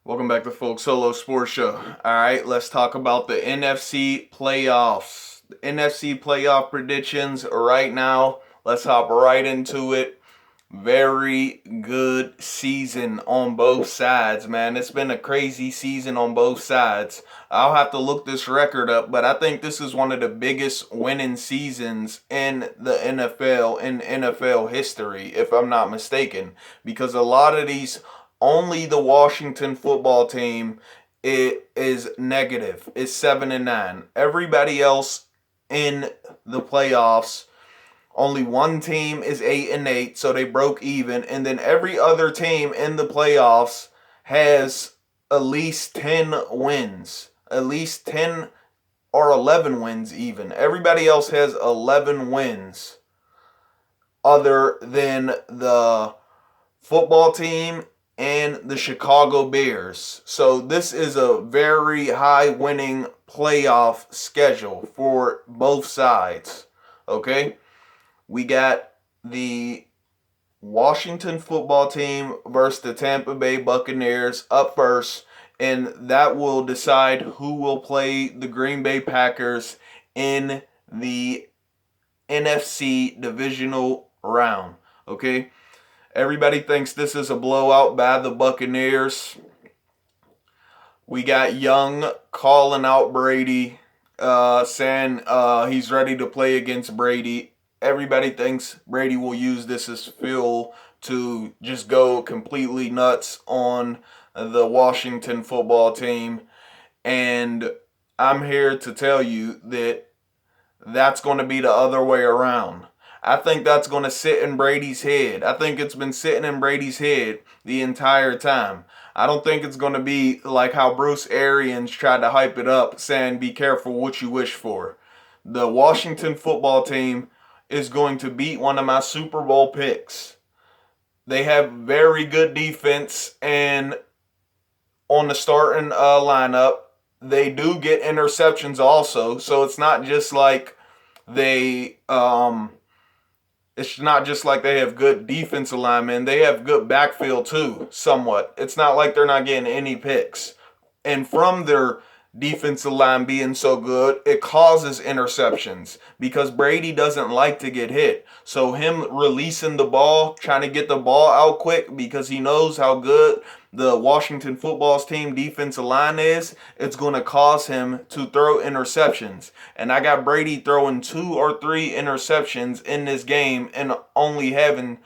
Welcome back to Folk Solo Sports Show. All right, let's talk about the NFC playoffs. The NFC playoff predictions right now. Let's hop right into it. Very good season on both sides, man. It's been a crazy season on both sides. I'll have to look this record up, but I think this is one of the biggest winning seasons in the NFL, in NFL history, if I'm not mistaken, because a lot of these, only the Washington football team, it is negative. It's 7-9. Everybody else in the playoffs, only one team is 8-8, so they broke even, and then every other team in the playoffs has at least 10 wins, at least 10 or 11 wins even. Everybody else has 11 wins other than the football team and the Chicago Bears. So this is a very high winning playoff schedule for both sides. Okay? We got the Washington football team versus the Tampa Bay Buccaneers up first, and that will decide who will play the Green Bay Packers in the NFC divisional round. Okay? Everybody thinks this is a blowout by the Buccaneers. We got Young calling out Brady, saying he's ready to play against Brady. Everybody thinks Brady will use this as fuel to just go completely nuts on the Washington football team. And I'm here to tell you that that's going to be the other way around. I think that's going to sit in Brady's head. I think it's been sitting in Brady's head the entire time. I don't think it's going to be like how Bruce Arians tried to hype it up, saying, be careful what you wish for. The Washington football team is going to beat one of my Super Bowl picks. They have very good defense, and on the starting lineup, they do get interceptions also. So it's not just like they it's not just like they have good defensive linemen. They have good backfield too, somewhat. It's not like they're not getting any picks. And from their defensive line being so good, it causes interceptions because Brady doesn't like to get hit. So him releasing the ball, trying to get the ball out quick because he knows how good the Washington football team defensive line is, it's going to cause him to throw interceptions. And I got Brady throwing 2 or 3 interceptions in this game and only having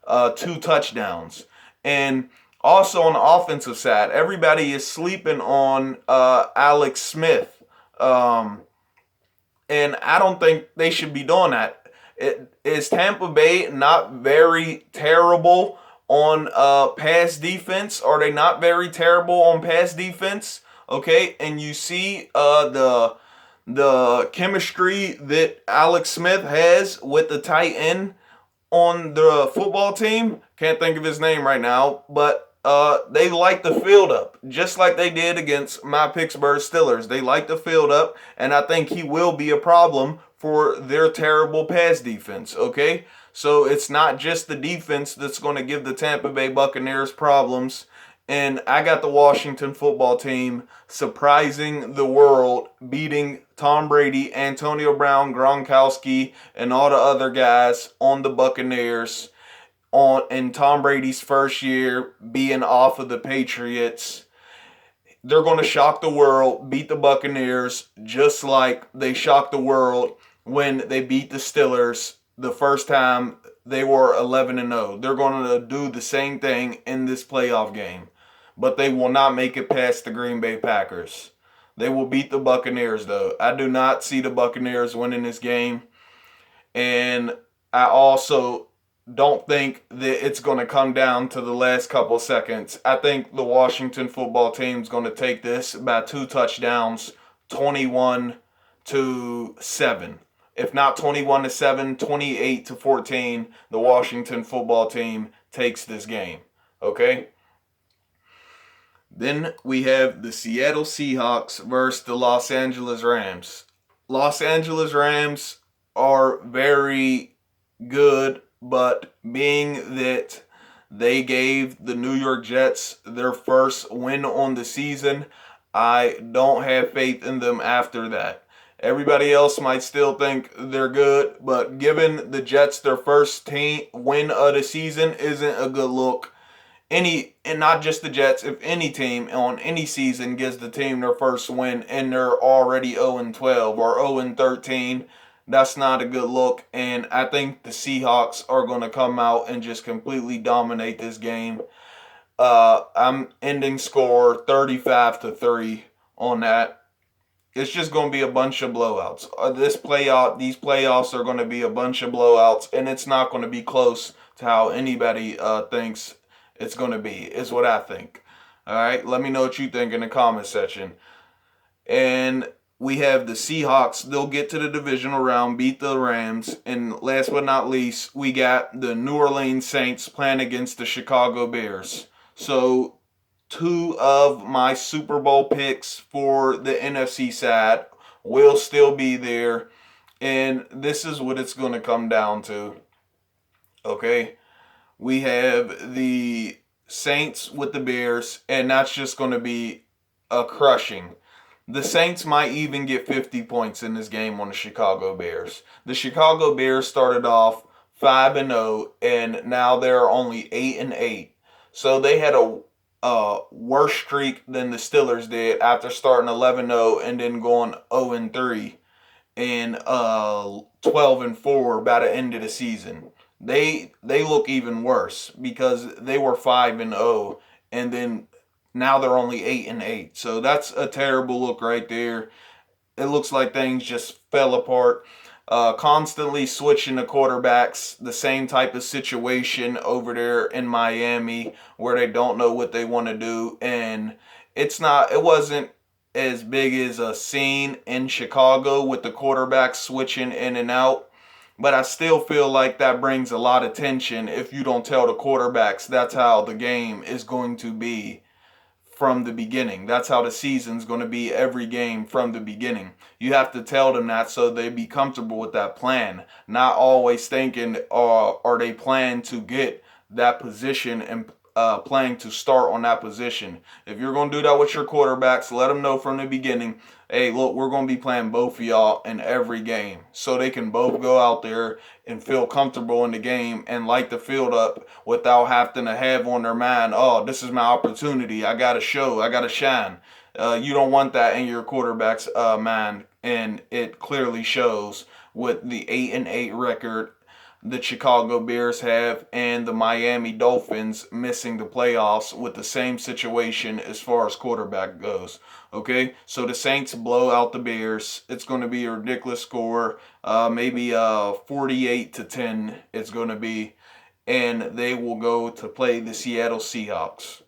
2 touchdowns. And also on the offensive side, everybody is sleeping on Alex Smith. And I don't think they should be doing that. Is Tampa Bay not very terrible on pass defense? Are they not very terrible on pass defense? Okay, and you see the chemistry that Alex Smith has with the tight end on the football team. Can't think of his name right now, but they like to field up, just like they did against my Pittsburgh Steelers. They like to field up, and I think he will be a problem for their terrible pass defense, okay? So it's not just the defense that's going to give the Tampa Bay Buccaneers problems. And I got the Washington football team surprising the world, beating Tom Brady, Antonio Brown, Gronkowski, and all the other guys on the Buccaneers on in Tom Brady's first year being off of the Patriots. They're going to shock the world, beat the Buccaneers just like they shocked the world when they beat the Steelers the first time they were 11-0. They're going to do the same thing in this playoff game. But they will not make it past the Green Bay Packers. They will beat the Buccaneers, though. I do not see the Buccaneers winning this game. And I also don't think that it's going to come down to the last couple seconds. I think the Washington football team is going to take this by 2 touchdowns, 21-7. If not 21-7, 28-14, the Washington football team takes this game. Okay? Then we have the Seattle Seahawks versus the Los Angeles Rams. Los Angeles Rams are very good, but being that They gave the New York Jets their first win on the season. I don't have faith in them after that. Everybody else might still think they're good, but giving the Jets their first win of the season isn't a good look. And not just the Jets, if any team on any season gives the team their first win and they're already 0-12 or 0-13, that's not a good look. And I think the Seahawks are going to come out and just completely dominate this game. I'm ending score 35-3 on that. It's just going to be a bunch of blowouts. These playoffs are going to be a bunch of blowouts, and it's not going to be close to how anybody thinks it's going to be, is what I think. All right, let me know what you think in the comment section. And we have the Seahawks. They'll get to the divisional round, beat the Rams. And last but not least, we got the New Orleans Saints playing against the Chicago Bears. So, two of my Super Bowl picks for the NFC side will still be there. And this is what it's going to come down to. Okay? We have the Saints with the Bears, and that's just going to be a crushing. The Saints might even get 50 points in this game on the Chicago Bears. The Chicago Bears started off 5-0, and now they're only 8-8. So they had a worse streak than the Steelers did after starting 11-0 and then going 0-3 and 12-4 by the end of the season. They look even worse because they were 5-0 and then now they're only 8-8. So that's a terrible look right there. It looks like things just fell apart. Constantly switching the quarterbacks, the same type of situation over there in Miami where they don't know what they want to do, and it wasn't as big as a scene in Chicago with the quarterbacks switching in and out. But I still feel like that brings a lot of tension if you don't tell the quarterbacks that's how the game is going to be from the beginning. That's how the season's going to be every game from the beginning. You have to tell them that so they be comfortable with that plan. Not always thinking, are they planning to get that position and planning to start on that position. If you're going to do that with your quarterbacks, let them know from the beginning, hey, look, we're going to be playing both of y'all in every game. So they can both go out there and feel comfortable in the game and light the field up without having to have on their mind, oh, this is my opportunity. I got to show. I got to shine. You don't want that in your quarterback's mind. And it clearly shows with the 8-8 record the Chicago Bears have and the Miami Dolphins missing the playoffs with the same situation as far as quarterback goes. Okay, so the Saints blow out the Bears. It's going to be a ridiculous score, maybe 48-10 it's going to be, and they will go to play the Seattle Seahawks.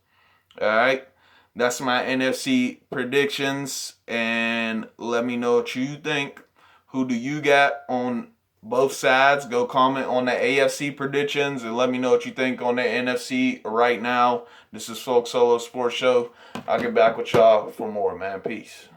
All right, that's my NFC predictions, and let me know what you think. Who do you got on both sides? Go comment on the AFC predictions and let me know what you think on the NFC right now. This is Folk Solo Sports Show. I'll get back with y'all for more, man. Peace.